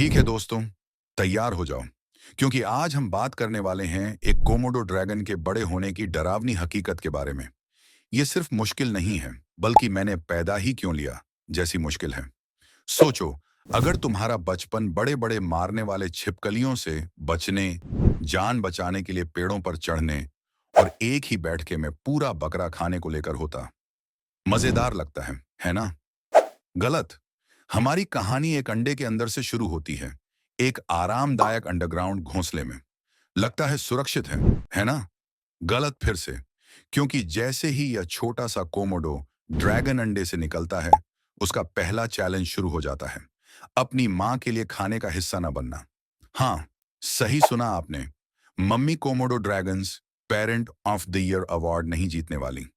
ठीक है दोस्तों, तैयार हो जाओ, क्योंकि आज हम बात करने वाले हैं एक कोमोडो ड्रैगन के बड़े होने की डरावनी हकीकत के बारे में। ये सिर्फ मुश्किल नहीं है, बल्कि मैंने पैदा ही क्यों लिया जैसी मुश्किल है। सोचो, अगर तुम्हारा बचपन बड़े-बड़े मारने वाले छिपकलियों से बचने, जान बचाने के लिए पेड़ों पर चढ़ने और एक ही बैठके में पूरा बकरा खाने को लेकर होता। मजेदार लगता है ना? गलत। हमारी कहानी एक अंडे के अंदर से शुरू होती है, एक आरामदायक अंडरग्राउंड घोंसले में। लगता है सुरक्षित है ना? गलत फिर से, क्योंकि जैसे ही यह छोटा सा कोमोडो ड्रैगन अंडे से निकलता है, उसका पहला चैलेंज शुरू हो जाता है। अपनी माँ के लिए खाने का हिस्सा ना बनना। हाँ, सही सुना आपने। Mummy Komodo dragons parent of the year award नहीं जीतने वाली।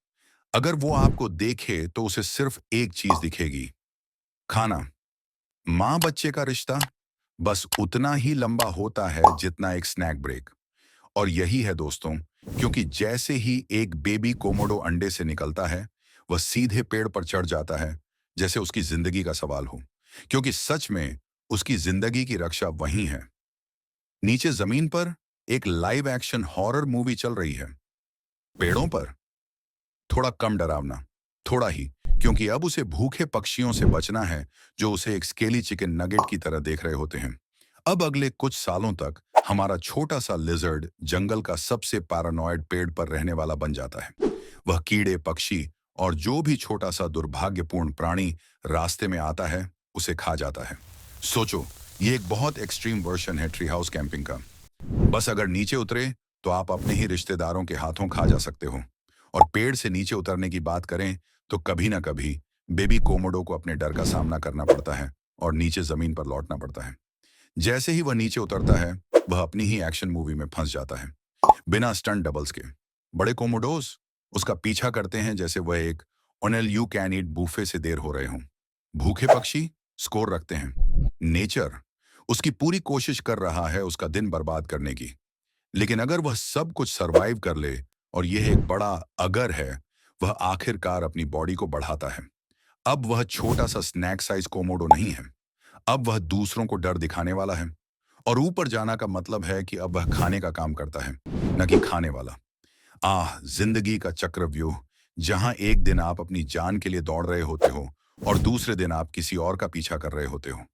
अगर वो आपको देखे तो उसे सिर्फ एक चीज दिखेगी, खाना। माँ बच्चे का रिश्ता बस उतना ही लंबा होता है जितना एक स्नैक ब्रेक। और यही है दोस्तों, क्योंकि जैसे ही एक बेबी कोमोडो अंडे से निकलता है, वह सीधे पेड़ पर चढ़ जाता है, जैसे उसकी जिंदगी का सवाल हो। क्योंकि सच में उसकी जिंदगी की रक्षा वहीं है। नीचे जमीन पर एक लाइव एक्शन हॉरर मूवी चल रही है। पेड़ों पर थोड़ा कम डरावना, थोड़ा ही, क्योंकि अब उसे भूखे पक्षियों से बचना है जो उसे एक स्केली चिकन नगेट की तरह देख रहे होते हैं। अब अगले कुछ सालों तक हमारा छोटा सा लिजर्ड जंगल का सबसे पैरानॉइड पेड़ पर रहने वाला बन जाता है। वह कीड़े, पक्षी और जो भी छोटा सा दुर्भाग्यपूर्ण प्राणी रास्ते में आता है, उसे खा जाता है। सोचो, ये एक बहुत एक्सट्रीम वर्जन है ट्री हाउस कैंपिंग का। बस अगर नीचे उतरे तो आप अपने ही रिश्तेदारों के हाथों खा जा सकते हो। और पेड़ से नीचे उतरने की बात करें तो कभी ना कभी बेबी कोमोडो को अपने डर का सामना करना पड़ता है और नीचे जमीन पर लौटना पड़ता है। जैसे ही वह नीचे उतरता है, वह अपनी ही एक्शन मूवी में फंस जाता है, बिना स्टंट डबल्स के। बड़े कोमोडोस उसका पीछा करते हैं जैसे वह एक O'Neill you can eat buffet से देर हो रहे हों। भूखे पक्षी स्कोर रखते हैं। नेचर उसकी पूरी कोशिश कर रहा है उसका दिन बर्बाद करने की। लेकिन अगर वह सब कुछ सरवाइव कर ले, और यह एक बड़ा अगर है, वह आखिरकार अपनी बॉडी को बढ़ाता है। अब वह छोटा सा स्नैक साइज कोमोडो नहीं है, अब वह दूसरों को डर दिखाने वाला है। और ऊपर जाना का मतलब है कि अब वह खाने का काम करता है, न कि खाने वाला। जिंदगी का चक्रव्यूह, जहां एक दिन आप अपनी जान के लिए दौड़ रहे होते हो और दूसरे दिन आप किसी और का पीछा कर रहे होते हो।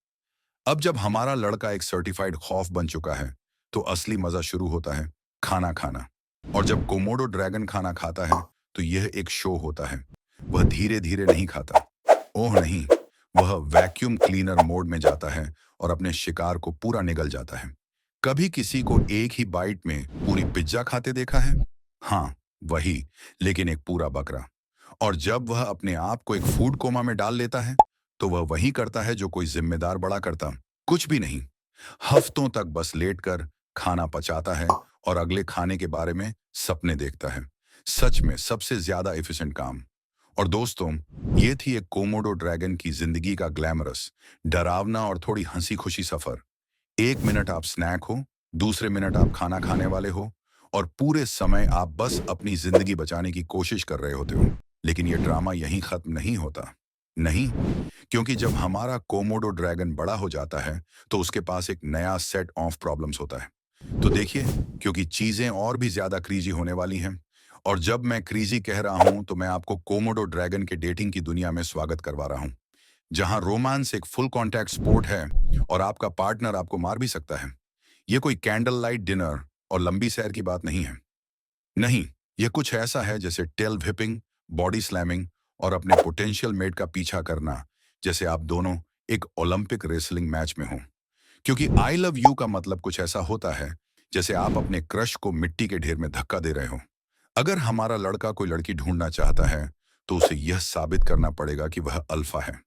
अब जब हमारा लड़का एक सर्टिफाइड खौफ बन चुका है, तो असली मजा शुरू होता है, खाना खाना। और जब कोमोडो ड्रैगन खाना खाता है, तो यह एक शो होता है। वह धीरे धीरे नहीं खाता, ओह नहीं, वह वैक्यूम क्लीनर मोड में जाता है और अपने शिकार को पूरा निगल जाता है। कभी किसी को एक ही बाइट में पूरी पिज्जा खाते देखा है? हाँ, वही, लेकिन एक पूरा बकरा। और जब वह अपने आप को एक फूड कोमा में डाल लेता है, तो वह वही करता है जो कोई जिम्मेदार बड़ा करता, कुछ भी नहीं। हफ्तों तक बस लेटकर खाना पचाता है और अगले खाने के बारे में सपने देखता है। सच में सबसे ज्यादा एफिशिएंट काम। और दोस्तों, ये थी एक कोमोडो ड्रैगन की जिंदगी का ग्लैमरस, डरावना और थोड़ी हंसी खुशी सफर। एक मिनट आप स्नैक हो, दूसरे मिनट आप खाना खाने वाले हो, और पूरे समय आप बस अपनी जिंदगी बचाने की कोशिश कर रहे होते हो। लेकिन ये ड्रामा यहीं खत्म नहीं होता। नहीं, क्योंकि जब हमारा कोमोडो ड्रैगन बड़ा हो जाता है, तो उसके पास एक नया सेट ऑफ प्रॉब्लम्स होता है। तो देखिए, क्योंकि चीजें और भी ज्यादा क्रीजी होने वाली हैं। और जब मैं क्रीजी कह रहा हूं, तो मैं आपको कोमोडो ड्रैगन के डेटिंग की दुनिया में स्वागत करवा रहा हूं, जहां रोमांस एक फुल कॉन्टैक्ट स्पोर्ट है और आपका पार्टनर आपको मार भी सकता है। ये कोई कैंडल लाइट डिनर और लंबी सैर की बात नहीं है। नहीं, ये कुछ ऐसा है जैसे टेल व्हिपिंग, बॉडी स्लैमिंग और अपने पोटेंशियल मेट का पीछा करना, जैसे आप दोनों एक ओलंपिक रेसलिंग मैच में हों। क्योंकि आई लव यू का मतलब कुछ ऐसा होता है जैसे आप अपने क्रश को मिट्टी के ढेर में धक्का दे रहे हो। अगर हमारा लड़का कोई लड़की ढूंढना चाहता है, तो उसे यह साबित करना पड़ेगा कि वह अल्फा है।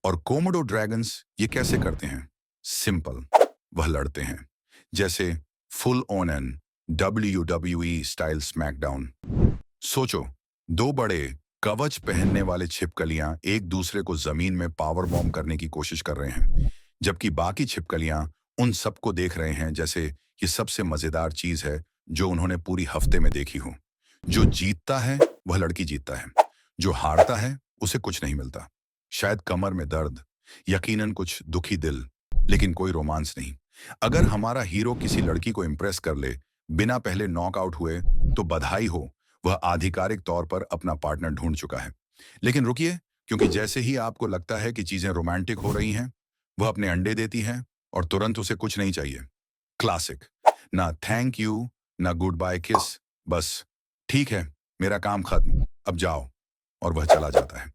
और कोमोडो ड्रैगन्स ये कैसे करते हैं? सिंपल, वह लड़ते हैं, जैसे full on an WWE style SmackDown. सोचो, दो बड़े कवच पहनने वाले छिपकलियां एक दूसरे को जमीन में पावर बॉम्ब करने की कोशिश कर रहे हैं, जबकि बाकी छिपकलियां उन सबको देख रहे हैं जैसे ये सबसे मजेदार चीज है जो उन्होंने पूरी हफ्ते में देखी हो। जो जीतता है वह लड़की जीतता है, जो हारता है उसे कुछ नहीं मिलता। शायद कमर में दर्द, यकीनन कुछ दुखी दिल, लेकिन कोई रोमांस नहीं। अगर हमारा हीरो किसी लड़की को इम्प्रेस कर ले बिना पहले नॉकआउट हुए, तो बधाई हो, वह आधिकारिक तौर पर अपना पार्टनर ढूंढ चुका है। लेकिन रुकिए, क्योंकि जैसे ही आपको लगता है कि चीजें रोमांटिक हो रही हैं, वह अपने अंडे देती है और तुरंत उसे कुछ नहीं चाहिए। क्लासिक। ना थैंक यू, ना गुड बाय किस, बस ठीक है, मेरा काम खत्म, अब जाओ। और वह चला जाता है।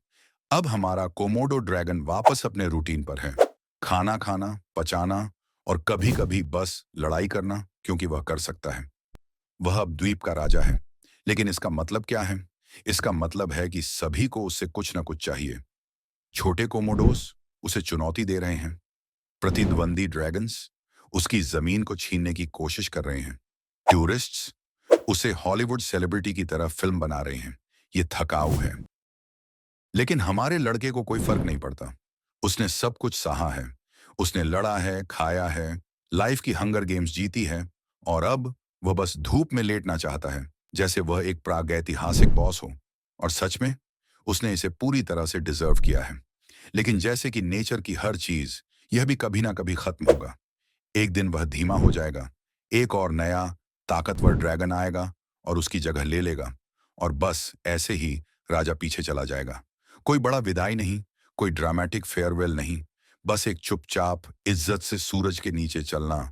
अब हमारा कोमोडो ड्रैगन वापस अपने रूटीन पर है। खाना खाना, पचाना और कभी-कभी बस लड़ाई करना, क्योंकि वह कर सकता है। वह अब द्वीप का राजा है। लेकिन इसका मतलब क्या है? इसका मतलब है कि सभी को उससे कुछ ना कुछ चाहिए। छोटे कोमोडोस उसे चुनौती दे रहे हैं। प्रतिद्वंदी ड्रैगन्स उसकी जमीन को छीनने की कोशिश कर रहे हैं। टूरिस्ट्स उसे हॉलीवुड सेलिब्रिटी की तरह फिल्म बना रहे हैं। ये थकाऊ है। लेकिन हमारे लड़के को कोई फर्क नहीं पड़ता। उसने सब कुछ सहा है। उसने लड़ा है, खाया है, लाइफ की हंगर गेम्स जीती है, और अब वह बस धूप में लेटना चाहता है, जैसे वह एक प्रागैतिहासिक बॉस हो। और सच में उसने इसे पूरी तरह से डिजर्व किया है। लेकिन जैसे कि नेचर की हर चीज, यह भी कभी ना कभी खत्म होगा। एक दिन वह धीमा हो जाएगा। एक और नया ताकतवर ड्रैगन आएगा और उसकी जगह ले लेगा। और बस ऐसे ही राजा पीछे चला जाएगा। कोई बड़ा विदाई नहीं, कोई ड्रामेटिक फेयरवेल नहीं, बस एक चुपचाप इज्जत से सूरज के नीचे चलना,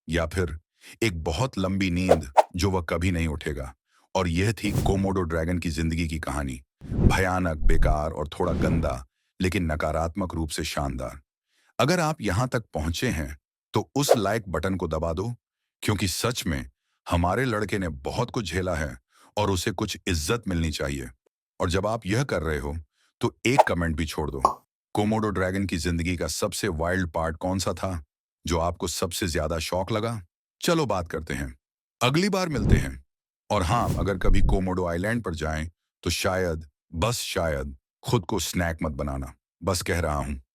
या फिर एक बहुत लंबी नींद जो वह कभी नहीं उठेगा। और यह थी कोमोडो ड्रैगन की जिंदगी की कहानी। भयानक, बेकार और थोड़ा गंदा, लेकिन नकारात्मक रूप से शानदार। अगर आप यहां तक पहुंचे हैं, तो उस लाइक बटन को दबा दो, क्योंकि सच में हमारे लड़के ने बहुत कुछ झेला है और उसे कुछ इज्जत मिलनी चाहिए। और जब आप यह कर रहे हो, तो एक कमेंट भी छोड़ दो। कोमोडो ड्रैगन की जिंदगी का सबसे वाइल्ड पार्ट कौन सा था, जो आपको सबसे ज्यादा शौक लगा? चलो बात करते हैं। अगली बार मिलते हैं। और हाँ, अगर कभी कोमोडो आइलैंड पर जाएं, तो शायद, बस शायद, खुद को स्नैक मत बनाना। बस कह रहा हूं।